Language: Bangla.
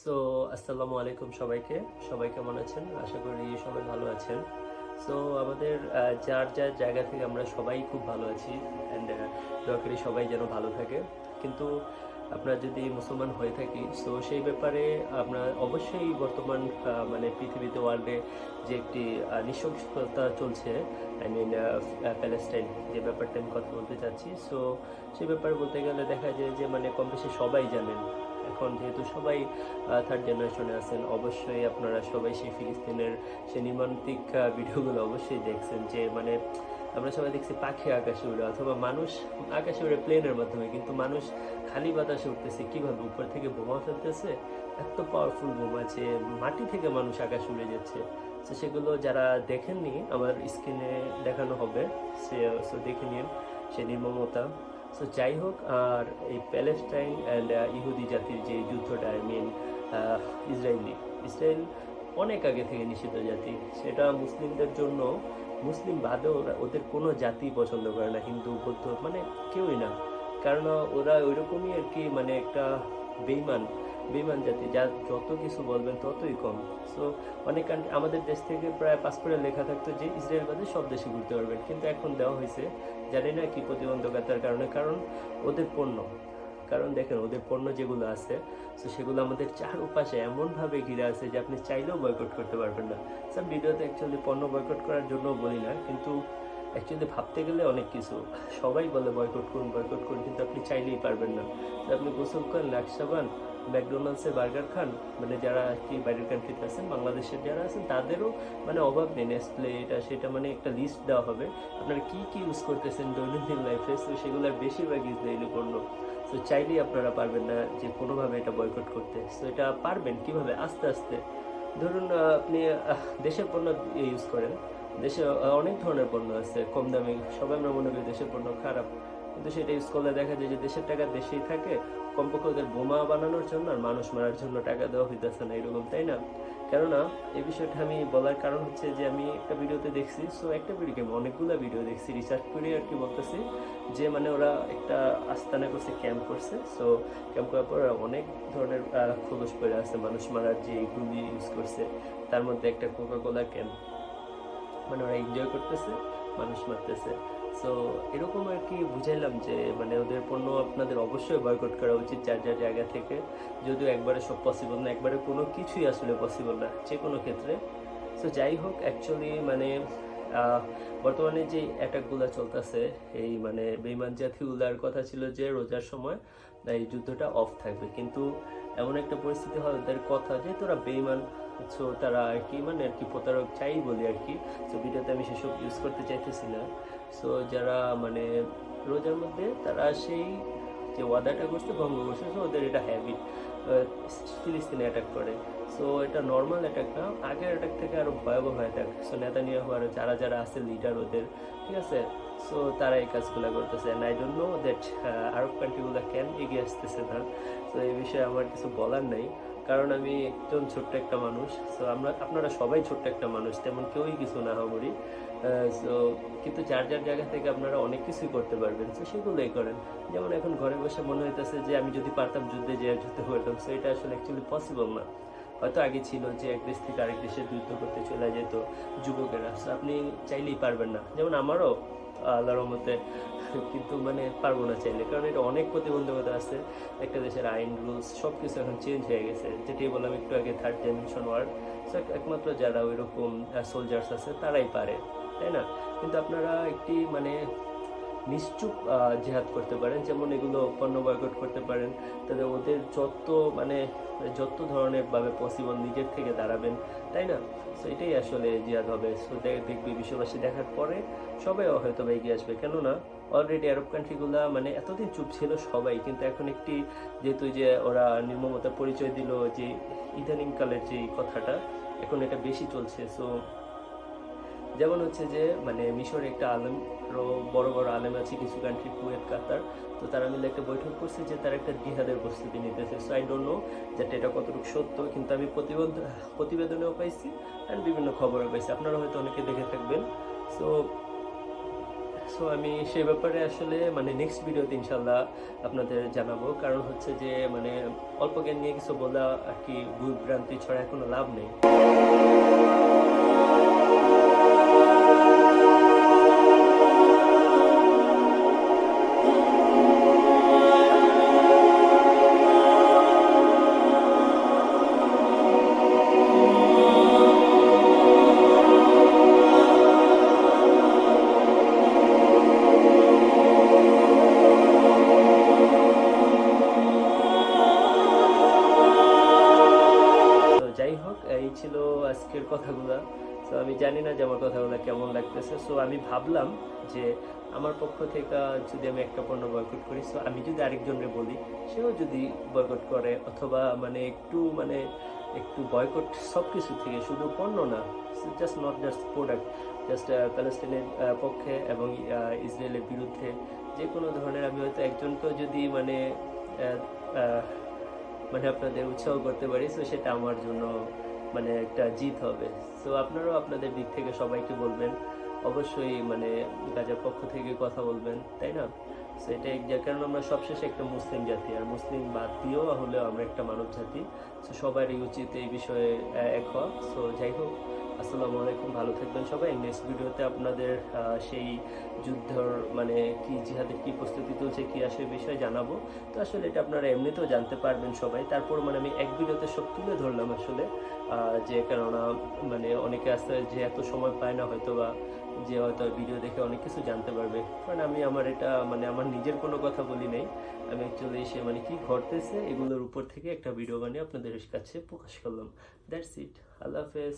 সো আসসালামু আলাইকুম সবাইকে। সবাই কেমন আছেন? আশা করি সবাই ভালো আছেন। সো আমাদের যার যার জায়গা থেকে আমরা সবাই খুব ভালো আছি অ্যান্ড দোয়া করি সবাই যেন ভালো থাকে। কিন্তু আমরা যদি মুসলমান হয়ে থাকি সো সেই ব্যাপারে আমরা অবশ্যই বর্তমান মানে পৃথিবীতে ওয়ার্ল্ডে যে একটি নৃশংসতা চলছে, আই মিন প্যালেস্টাইন, যে ব্যাপারটা আমি কথা বলতে চাচ্ছি। সো সেই ব্যাপারে বলতে গেলে দেখা যায় যে মানে কম বেশি সবাই জানেন। এখন যেহেতু সবাই থার্ড জেনারেশনে আছেন, অবশ্যই আপনারা সবাই সেই ফিলিস্তিনের সেই নির্মান্তিক ভিডিওগুলো অবশ্যই দেখছেন, যে মানে আমরা সবাই দেখছি পাখি আকাশে উড়ে অথবা মানুষ আকাশে উড়ে প্লেনের মাধ্যমে, কিন্তু মানুষ খালি বাতাসে উঠতেছে কীভাবে? উপর থেকে বোমা ফেলতেছে, এত পাওয়ারফুল বোমা যে মাটি থেকে মানুষ আকাশে উড়ে যাচ্ছে। তো সেগুলো যারা দেখেননি আমার স্ক্রিনে দেখানো হবে, সে দেখে নিন সে নির্মমতা। সো যাই হোক, আর এই প্যালেস্টাইন অ্যান্ড ইহুদি জাতির যে যুদ্ধটা, আই মিন ইসরায়েল অনেক আগে থেকে নিষিদ্ধ জাতি। সেটা মুসলিমদের জন্য, মুসলিম বাদেও ওদের কোনো জাতি পছন্দ করে না, হিন্দু বৌদ্ধ মানে কেউই না। কারণ ওরা ওইরকমই আর কি, মানে একটা বেইমান বেইমান জাতি, যা যত কিছু বলবেন ততই কম। সো অনেক আমাদের দেশ থেকে প্রায় পাসপোর্টে লেখা থাকতো যে ইসরায়েল বাদে সব দেশে ঘুরতে পারবেন, কিন্তু এখন দেওয়া হয়েছে জানি না কি প্রতিবন্ধকতার কারণে। কারণ ওদের পণ্য, কারণ দেখেন ওদের পণ্য যেগুলো আছে, তো সেগুলো আমাদের চারপাশে এমনভাবে ঘিরে আছে যে আপনি চাইলেও বয়কট করতে পারবেন না। সব ভিডিওতে অ্যাকচুয়ালি পণ্য বয়কট করার জন্য বলি না, কিন্তু অ্যাকচুয়ালি ভাবতে গেলে অনেক কিছু। সবাই বলে বয়কট করুন বয়কট করুন, কিন্তু আপনি চাইলেই পারবেন না। তো আপনি গোসল করেন, লাক্স সাবান, ম্যাকডোনাল্ডসে বার্গার খান, মানে যারা কি বাইরের কান্ট্রিতে আছেন, বাংলাদেশের যারা আছেন তাদেরও মানে অভাব নেই। নেসলে এটা সেটা মানে একটা লিস্ট দেওয়া হবে আপনারা কি কি ইউজ করতেছেন দৈনন্দিন লাইফে, তো সেগুলোর বেশিরভাগ ইসরায়েলি পণ্য। সো চাইলেই আপনারা পারবেন না যে কোনোভাবে এটা বয়কট করতে। সো এটা পারবেন কিভাবে? আস্তে আস্তে। ধরুন আপনি দেশের পণ্য ইউজ করেন, দেশে অনেক ধরনের পণ্য আছে কম দামি, সবাই আমরা মনে করি দেশের পণ্য খারাপ, কিন্তু সেটা ইউজ করলে দেখা যায় যে দেশের টাকা দেশেই থাকে। কমপক্ষে ওদের বোমা বানানোর জন্য আর মানুষ মারার জন্য টাকা দেওয়া হইতেছে না, এরকম, তাই না? কেননা এই বিষয়টা আমি বলার কারণ হচ্ছে যে আমি একটা ভিডিওতে দেখছি, সো একটা ভিডিও কেমন অনেকগুলো ভিডিও দেখছি, রিসার্চ করে আর কি বলতেছি, যে মানে ওরা একটা আস্তানা করছে, ক্যাম্প করছে। সো ক্যাম্প করার পর অনেক ধরনের খোলস পড়ে আছে, মানুষ মারার যে গুলি ইউজ করছে, তার মধ্যে একটা কোকা কোলা ক্যান, মানে ওরা এনজয় করতেছে, মানুষ মারতেছে। সো এরকম আর কি বুঝাইলাম যে মানে ওদের পণ্য আপনাদের অবশ্যই বয়কট করা উচিত যার যার জায়গা থেকে। যদিও একবারে সব পসিবল না, একবারে কোনো কিছুই আসলে পসিবল না যে কোনো ক্ষেত্রে। সো যাই হোক, অ্যাকচুয়ালি মানে আহ, বর্তমানে যে অ্যাটাকগুলো চলতেছে, এই মানে বেইমান জাতিগুলার কথা ছিল যে রোজার সময় এই যুদ্ধটা অফ থাকবে, কিন্তু এমন একটা পরিস্থিতি হয় ওদের কথা যে তোরা বেইমান। সো তারা আর কি মানে আর কি প্রতারক চাই বলি আর কি। সো ভিডিওতে আমি সেসব ইউজ করতে চাইতেছি না। সো যারা মানে রোজার মধ্যে তারা সেই যে ওয়াদাটা করছে ভঙ্গ করছে, সো ওদের এটা হ্যাবিট ফিলিস্তিনে অ্যাটাক করে। সো এটা নর্মাল অ্যাটাক না, আগের অ্যাটাক থেকে আরও ভয়াবহ অ্যাটাক। সো নেতানিয়াহু আর যারা যারা আছে লিডার ওদের, ঠিক আছে, সো তারা এই কাজগুলো করতেছে। And I don't know that আরব কান্ট্রিগুলো কেন এগিয়ে আসতেছে না। সো এই বিষয়ে আমার কিছু বলার নাই, কারণ আমি একজন ছোট্ট একটা মানুষ। সো আপনারা সবাই ছোট্ট একটা মানুষ, তেমন কেউই কিছু না হবরি। সো কিন্তু যার যার জায়গা থেকে আপনারা অনেক কিছুই করতে পারবেন, সো সেগুলোই করেন। যেমন এখন ঘরে বসে মনে হইতেছে যে আমি যদি পারতাম যুদ্ধে যেয়ে যুদ্ধ করতাম, সো এটা আসলে অ্যাকচুয়ালি পসিবল না। হয়তো আগে ছিল যে এক দেশ থেকে আরেক দেশে যুদ্ধ করতে চলে যেত যুবকেরা, সো আপনি চাইলেই পারবেন না। যেমন আমারও আল্লাহর রহমতে, কিন্তু মানে পারবো না চাইলে, কারণ এটা অনেক প্রতিবন্ধকতা আছে। একটা দেশের আইন রুলস সব কিছু এখন চেঞ্জ হয়ে গেছে, যেটাই বললাম একটু আগে, থার্ড জেনারেশন ওয়ার্ল্ড। সো একমাত্র যারা ওই রকম সোলজার্স আছে তারাই পারে, তাই না? কিন্তু আপনারা একটি মানে নিশ্চুপ জেহাদ করতে পারেন, যেমন এগুলো পণ্য বয়কট করতে পারেন। তাহলে ওদের যত মানে যত ধরনের ভাবে পসিবল নিজের থেকে দাঁড়াবেন, তাই না? সো এটাই আসলে জিহাদ হবে। সো দেখবে বিশ্ববাসী দেখার পরে সবাই হয়তো এগিয়ে আসবে। কেননা অলরেডি আরব কান্ট্রিগুলা মানে এতদিন চুপ ছিল সবাই, কিন্তু এখন একটি যেহেতু যে ওরা নির্মমতার পরিচয় দিল, যে ইদানিংকালের যে কথাটা এখন এটা বেশি চলছে। সো যেমন হচ্ছে যে মানে মিশরে একটা আলেম, আরও বড় বড় আলেম আছে কিছু কান্ট্রি, কুয়েত, কাতার, তো তারা মিলে একটা বৈঠক করছে যে তারা একটা জিহাদের প্রস্তুতি নিতেছে। সো আই ডোন্ট নো যেটা এটা কতটুকু সত্য, কিন্তু আমি প্রতিবেদনেও পাইছি অ্যান্ড বিভিন্ন খবরেও পাইছি, আপনারা হয়তো অনেকে দেখে থাকবেন। সো সো আমি সে ব্যাপারে আসলে মানে নেক্সট ভিডিওতে ইনশাল্লাহ আপনাদের জানাবো। কারণ হচ্ছে যে মানে অল্প জ্ঞান নিয়ে কিছু বলা আর কি ভুল ভ্রান্তি ছড়া কোনো লাভ নেই। যাই হোক, এই ছিল আজকের কথাগুলো। তো আমি জানি না যে আমার কথাগুলো কেমন লাগতেছে। সো আমি ভাবলাম যে আমার পক্ষ থেকে যদি আমি একটা পণ্য বয়কট করি, সো আমি যদি আরেকজনকে বলি সেও যদি বয়কট করে, অথবা মানে একটু বয়কট সব কিছু থেকে, শুধু পণ্য না, just not just product, just প্যালেস্টাইনের পক্ষে এবং ইসরায়েলের বিরুদ্ধে যে কোনো ধরনের আমি হয়তো একজনকেও যদি মানে আপনাদের উৎসাহ করতে পারি, সো সেটা আমার জন্য মানে একটা জিত হবে। সো আপনারাও আপনাদের দিক থেকে সবাইকে বলবেন, অবশ্যই মানে গাজার পক্ষ থেকে কথা বলবেন, তাই না? সো এটাই, যার কারণে আমরা সবশেষে একটা মুসলিম জাতি, আর মুসলিম বাদ দিয়েও হলেও আমরা একটা মানব জাতি। সো সবারই উচিত এই বিষয়ে এক হওয়া। সো যাই হোক, আসসালামু আলাইকুম, ভালো থাকবেন সবাই। নেক্সট ভিডিওতে আপনাদের সেই যুদ্ধর মানে কি, জিহাদের কি প্রস্তুতি চলছে, কি আসে বিষয়ে জানাবো। তো আসলে এটা আপনারা এমনিতেও জানতে পারবেন সবাই। তারপর মানে আমি এক ভিডিওতে সব তুলে ধরলাম আসলে, যে কেননা মানে অনেকে আসতে যে এত সময় পায় না হয়তো, বা যে হয়তো ভিডিও দেখে অনেক কিছু জানতে পারবে। কারণ আমি আমার এটা মানে আমার নিজের কোনো কথা বলি নাই, আমি অ্যাকচুয়ালি এসে মানে কি ঘটতেছে এগুলোর উপর থেকে একটা ভিডিও বানিয়ে আপনাদের কাছে প্রকাশ করলাম। That's it. আল্লাহ হাফেজ।